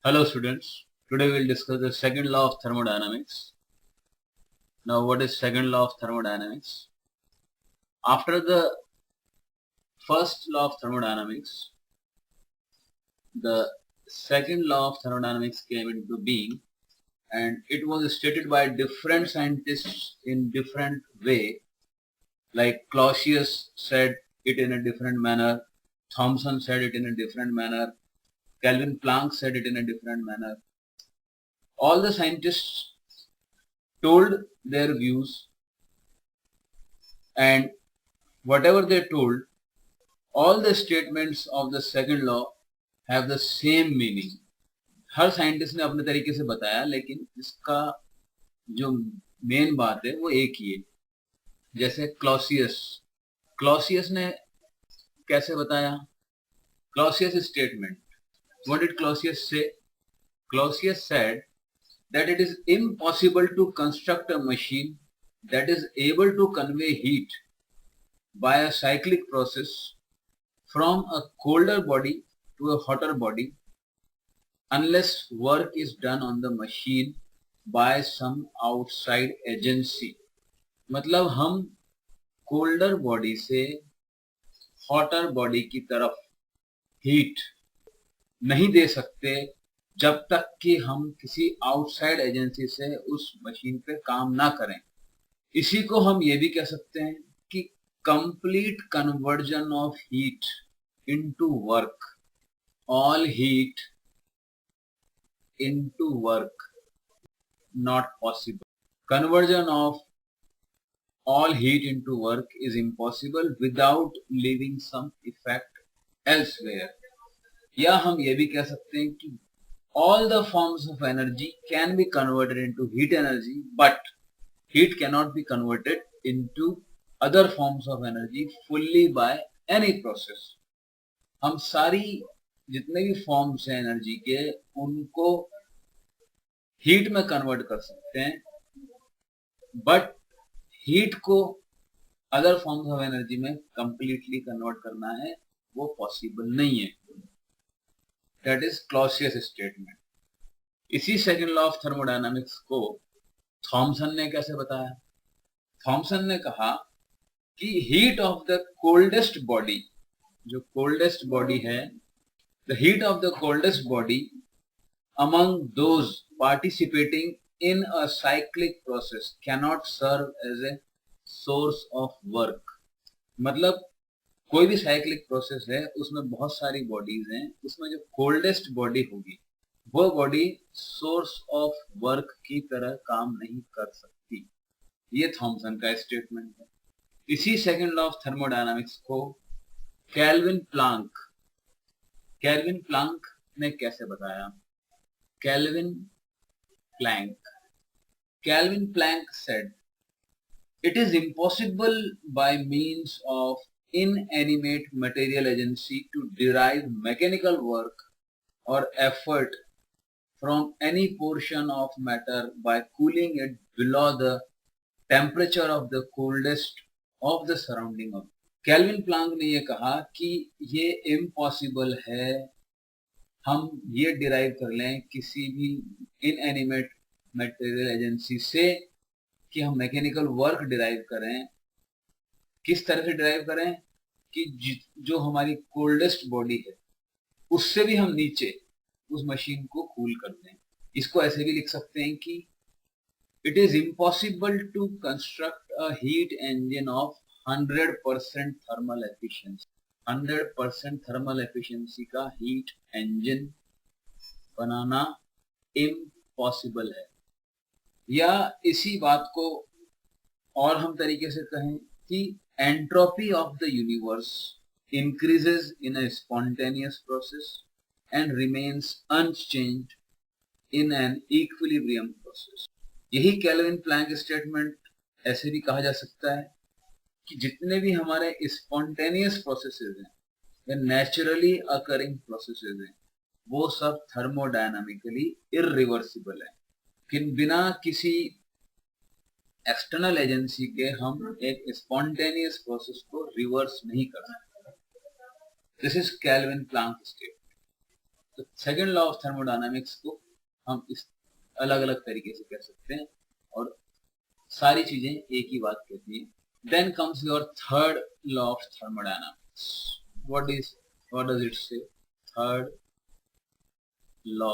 Hello students, today we'll discuss the second law of thermodynamics. Now what is second law of thermodynamics? After the first law of thermodynamics, the second law of thermodynamics came into being, and it was stated by different scientists in different way. Like Clausius said it in a different manner, Thomson said it in a different manner, Kelvin Planck said it in a different manner. All the scientists told their views, and whatever they told, all the statements of the second law have the same meaning. Her scientist ने अपने तरीके से बताया, लेकिन इसका जो main बात है वो एक ही है. जैसे क्लॉसियस ने कैसे बताया? Clausius statement, what did Clausius say? Clausius said that it is impossible to construct a machine that is able to convey heat by a cyclic process from a colder body to a hotter body unless work is done on the machine by some outside agency. मतलब हम colder body से hotter body की तरफ heat नहीं दे सकते जब तक कि हम किसी आउटसाइड एजेंसी से उस मशीन पे काम ना करें. इसी को हम ये भी कह सकते हैं कि complete conversion of heat into work, all heat into work, not possible. Conversion of all heat into work is impossible without leaving some effect elsewhere. या हम ये भी कह सकते हैं कि all the forms of energy can be converted into heat energy, but heat cannot be converted into other forms of energy fully by any process. हम सारी जितने भी फॉर्म्स हैं एनर्जी के, उनको हीट में कन्वर्ट कर सकते हैं, बट हीट को अदर फॉर्म्स ऑफ एनर्जी में कंप्लीटली कन्वर्ट करना है वो पॉसिबल नहीं है. That is Clausius statement. इसी सेकंड लॉ ऑफ थर्मोडायनामिक्स को थॉमसन ने कैसे बताया? थॉमसन ने कहा कि heat of the coldest body, जो कोल्डेस्ट बॉडी है, the heat of the coldest body among those participating in a cyclic process cannot serve as a source of work. मतलब कोई भी साइक्लिक प्रोसेस है, उसमें बहुत सारी बॉडीज हैं, उसमें जो कोल्डेस्ट बॉडी होगी वो बॉडी सोर्स ऑफ वर्क की तरह काम नहीं कर सकती. ये थॉमसन का स्टेटमेंट है. इसी सेकंड लॉ ऑफ थर्मोडायनामिक्स को केल्विन प्लांक ने कैसे बताया? Kelvin Planck said, it is impossible by means of inanimate material agency to derive mechanical work or effort from any portion of matter by cooling it below the temperature of the coldest of the surrounding object. Kelvin Planck ने ये कहा कि ये impossible है हम ये derive कर लें किसी भी इनएनिमेट मटेरियल एजेंसी से कि हम मैकेनिकल वर्क डिराइव करें. किस तरह से डिराइव करें? कि जो हमारी कोल्डेस्ट बॉडी है उससे भी हम नीचे उस मशीन को कूल कर दें. इसको ऐसे भी लिख सकते हैं कि it is impossible to construct a heat engine of 100% thermal efficiency. 100% thermal efficiency का हीट इंजन बनाना इम्पॉसिबल है. या इसी बात को और हम तरीके से कहें कि entropy of the universe increases in a spontaneous process and remains unchanged in an equilibrium process. यही केल्विन प्लैंक स्टेटमेंट ऐसे भी कहा जा सकता है कि जितने भी हमारे स्पॉन्टेनियस प्रोसेसेस हैं या नेचुरली अकरिंग प्रोसेसेस हैं वो सब थर्मोडायनामिकली इरिवर्सिबल है, कि बिना किसी एक्सटर्नल एजेंसी के हम एक स्पॉन्टेनियस प्रोसेस को रिवर्स नहीं कर सकते. This is Kelvin Planck statement. तो सेकंड लॉ ऑफ थर्मोडायनामिक्स को हम इस अलग अलग तरीके से कह सकते हैं और सारी चीजें एक ही बात कहती हैं. Then comes your third law of thermodynamics. what does it say? Third law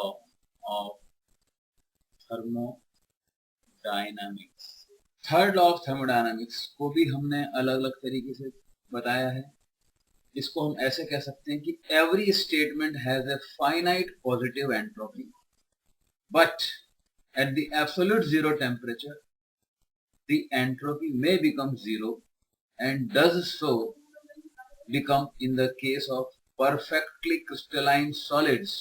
of thermodynamics. Third law of thermodynamics को भी हमने अलग अलग तरीके से बताया है. इसको हम ऐसे कह सकते हैं कि every statement has a finite positive entropy, but at the absolute zero temperature the entropy may become zero and does so become in the case of perfectly crystalline solids.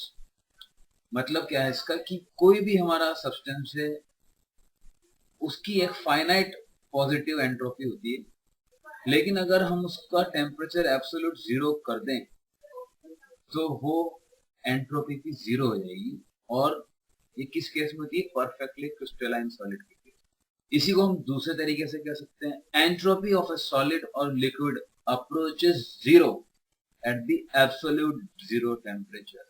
मतलब क्या है इसका कि कोई भी हमारा सब्सटेंस है उसकी एक फाइनाइट पॉजिटिव एंट्रोपी होती है, लेकिन अगर हम उसका टेम्परेचर एब्सोल्यूट जीरो कर दें तो वो एंट्रोपी की जीरो हो जाएगी. और ये किस केस में होती है? परफेक्टली क्रिस्टलाइन सॉलिड के केस. इसी को हम दूसरे तरीके से कह सकते हैं, एंट्रोपी ऑफ अ सॉलिड और liquid approaches zero at the absolute zero temperature.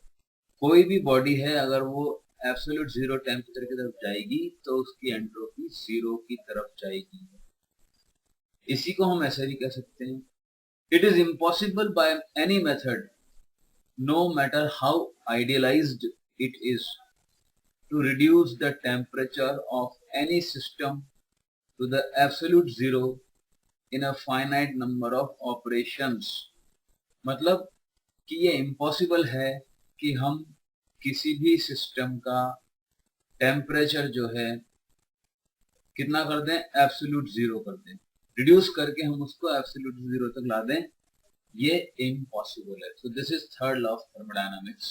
कोई भी बॉडी है अगर वो एब्सोल्यूट जीरो टेम्परेचर की तरफ जाएगी तो उसकी एंट्रोपी जीरो की तरफ जाएगी. इसी को हम ऐसे भी कह सकते हैं, it is impossible by any method, no matter how idealized it is, to reduce the temperature of any system to the absolute zero in a finite number of operations. मतलब कि ये इम्पॉसिबल है कि हम किसी भी सिस्टम का temperature जो है कितना कर दें? एब्सोल्यूट जीरो कर दें. रिड्यूस करके हम उसको एब्सोल्यूट जीरो तक ला दें, ये इम्पॉसिबल है. So this is third law of thermodynamics.